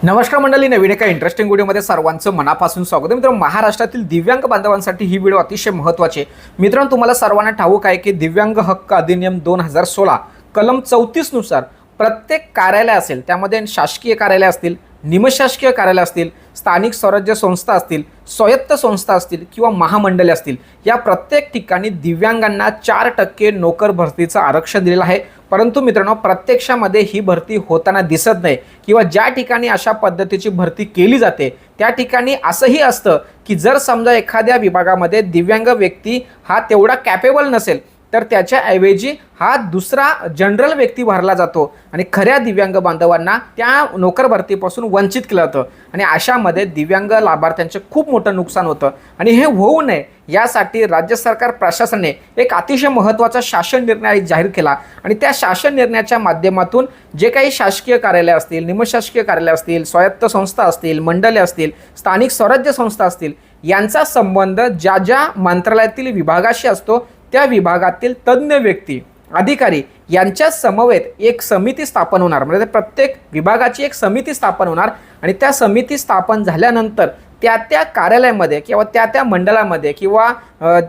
नमस्कार मंडळी, नवीन एका इंटरेस्टिंग व्हिडिओमध्ये सर्वांचं मनापासून स्वागत आहे. मित्रांनो, महाराष्ट्रातील दिव्यांग बांधवांसाठी ही व्हिडिओ अतिशय महत्त्वाची आहे. मित्रांनो, तुम्हाला सर्वांना ठाऊक आहे की दिव्यांग हक्क अधिनियम 2016 कलम 34 नुसार प्रत्येक कार्यालय असेल, त्यामध्ये शासकीय कार्यालय असतील, निमशासकीय कार्यालय असतील, स्थानिक स्वराज्य संस्था असतील, स्वायत्त संस्था असतील किंवा महामंडळे असतील, या प्रत्येक ठिकाणी दिव्यांगांना 4% नोकर भरतीचं आरक्षण दिलेलं आहे. परंतु मित्रांनो, प्रत्यक्षामध्ये ही भरती होताना दिसत नाही किंवा ज्या ठिकाणी अशा पद्धतीची भरती केली जाते त्या ठिकाणी असंही असतं की जर समजा एखाद्या विभागामध्ये दिव्यांग व्यक्ती हा तेवढा कॅपेबल नसेल तर त्याच्याऐवजी हा दुसरा जनरल व्यक्ती भरला जातो आणि खऱ्या दिव्यांग बांधवांना त्या नोकर भरतीपासून वंचित केलं जातं आणि अशामध्ये दिव्यांग लाभार्थ्यांचे खूप मोठं नुकसान होतं. आणि हे होऊ नये यासाठी राज्य सरकार प्रशासनाने एक अतिशय महत्त्वाचा शासन निर्णय जाहीर केला आणि त्या शासन निर्णयाच्या माध्यमातून जे काही शासकीय कार्यालय असतील, निमशासकीय कार्यालय असतील, स्वायत्त संस्था असतील, मंडळे असतील, स्थानिक स्वराज्य संस्था असतील, यांचा संबंध ज्या ज्या मंत्रालयातील विभागाशी असतो त्या विभागातील तज्ज्ञ व्यक्ती, अधिकारी यांच्या समवेत एक समिती स्थापन होणार. म्हणजे प्रत्येक विभागाची एक समिती स्थापन होणार आणि त्या समिती स्थापन झाल्यानंतर त्या कार्यालयामध्ये किंवा त्या मंडळामध्ये किंवा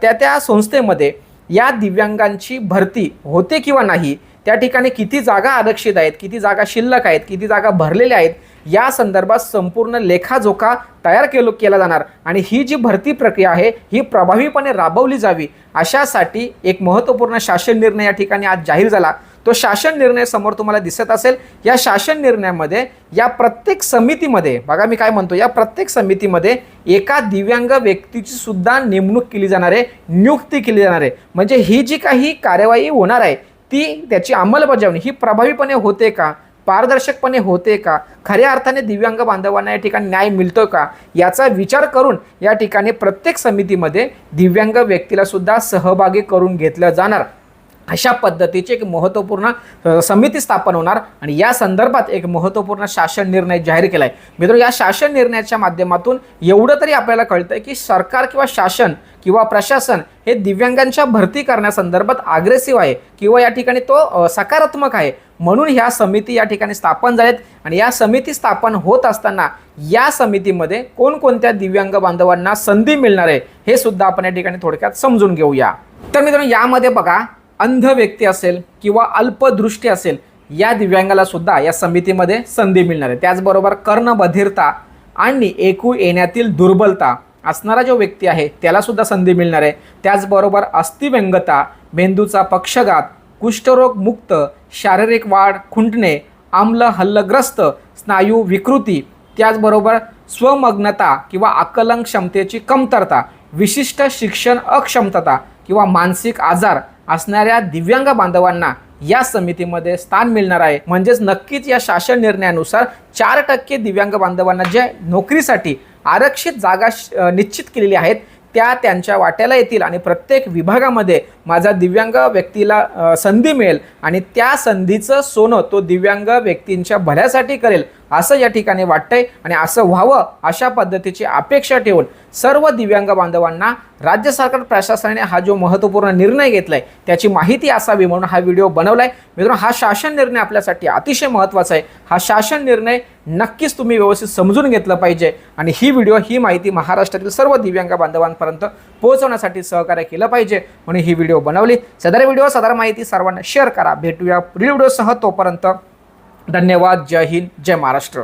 त्या संस्थेमध्ये या दिव्यांगांची भरती होते किंवा नाही, त्या ठिकाणी किती जागा आरक्षित आहेत, किती जागा शिल्लक आहेत, किती जागा भरलेल्या आहेत, या संदर्भात संपूर्ण लेखाजोखा तयार केला जाणार आणि ही जी भरती प्रक्रिया आहे ही प्रभावीपणे राबवली जावी अशासाठी एक महत्त्वपूर्ण शासन निर्णय या ठिकाणी आज जाहीर झाला. तो शासन निर्णय समोर तुम्हाला दिसत असेल. या शासन निर्णयामध्ये या प्रत्येक समितीमध्ये बघा, मी काय म्हणतो, या प्रत्येक समितीमध्ये एका दिव्यांग व्यक्तीची सुद्धा नेमणूक केली जाणार आहे, नियुक्ती केली जाणार आहे. म्हणजे ही जी काही कार्यवाही होणार आहे ती त्याची अंमलबजावणी ही प्रभावीपणे होते का, पारदर्शकपणे होते का, खऱ्या अर्थाने दिव्यांग बांधवांना या ठिकाणी न्याय मिळतो का, याचा विचार करून या ठिकाणी प्रत्येक समितीमध्ये दिव्यांग व्यक्तीला सुद्धा सहभागी करून घेतलं जाणार. अशा पद्धतीची एक महत्त्वपूर्ण समिती स्थापन होणार आणि या संदर्भात एक महत्त्वपूर्ण शासन निर्णय जाहीर केला आहे. मित्रांनो, या शासन निर्णयाच्या माध्यमातून एवढं तरी आपल्याला कळतं की सरकार किंवा शासन किंवा प्रशासन हे दिव्यांगांच्या भरती करण्यासंदर्भात अग्रेसिव्ह आहे किंवा या ठिकाणी तो सकारात्मक आहे. म्हणून ह्या समिती या ठिकाणी स्थापन झाल्यात आणि या समिती स्थापन होत असताना या समितीमध्ये कोणकोणत्या दिव्यांग बांधवांना संधी मिळणार आहे हे सुद्धा आपण या ठिकाणी थोडक्यात समजून घेऊया. तर मित्रांनो, यामध्ये बघा, अंध व्यक्ती असेल किंवा अल्पदृष्टी असेल या दिव्यांगाला सुद्धा या समितीमध्ये संधी मिळणार आहे. त्याचबरोबर कर्णबधिरता आणि ऐकू येण्यातील दुर्बलता असणारा जो व्यक्ती आहे त्याला सुद्धा संधी मिळणार आहे. त्याचबरोबर अस्थिव्यंगता, मेंदूचा पक्षघात, कुष्ठरोग मुक्त, शारीरिक वाढ खुंटणे, आम्ल हल्लग्रस्त, स्नायू विकृती, त्याचबरोबर स्वमग्नता किंवा आकलन क्षमतेची कमतरता, विशिष्ट शिक्षण अक्षमता किंवा मानसिक आजार असणाऱ्या दिव्यांग बांधवांना या समितीमध्ये स्थान मिळणार आहे. म्हणजेच नक्कीच या शासन निर्णयानुसार 4% दिव्यांग बांधवांना जे नोकरीसाठी आरक्षित जागा निश्चित केलेली आहेत त्या त्यांच्या वाट्याला येतील आणि प्रत्येक विभागामध्ये माझा दिव्यांग व्यक्तीला संधी मिळेल आणि त्या संधीचं सोनं तो दिव्यांग व्यक्तींच्या भल्यासाठी करेल असं या ठिकाणी वाटतंय आणि असं व्हावं अशा पद्धतीची अपेक्षा ठेवून सर्व दिव्यांग बांधवांना राज्य सरकार प्रशासनाने हा जो महत्त्वपूर्ण निर्णय घेतलाय त्याची माहिती असावी म्हणून हा व्हिडिओ बनवलाय. मित्रांनो, हा शासन निर्णय आपल्यासाठी अतिशय महत्त्वाचा आहे. हा शासन निर्णय नक्कीच तुम्ही व्यवस्थित समजून घेतलं पाहिजे आणि ही माहिती महाराष्ट्रातील सर्व दिव्यांग बांधवांपर्यंत पोहोचवण्यासाठी सहकार्य केलं पाहिजे म्हणून ही व्हिडिओ बनवली. सदर व्हिडिओ सदर माहिती सर्वांना शेअर करा. भेटूया पुढील व्हिडिओसह. तोपर्यंत धन्यवाद. जय हिंद, जय महाराष्ट्र.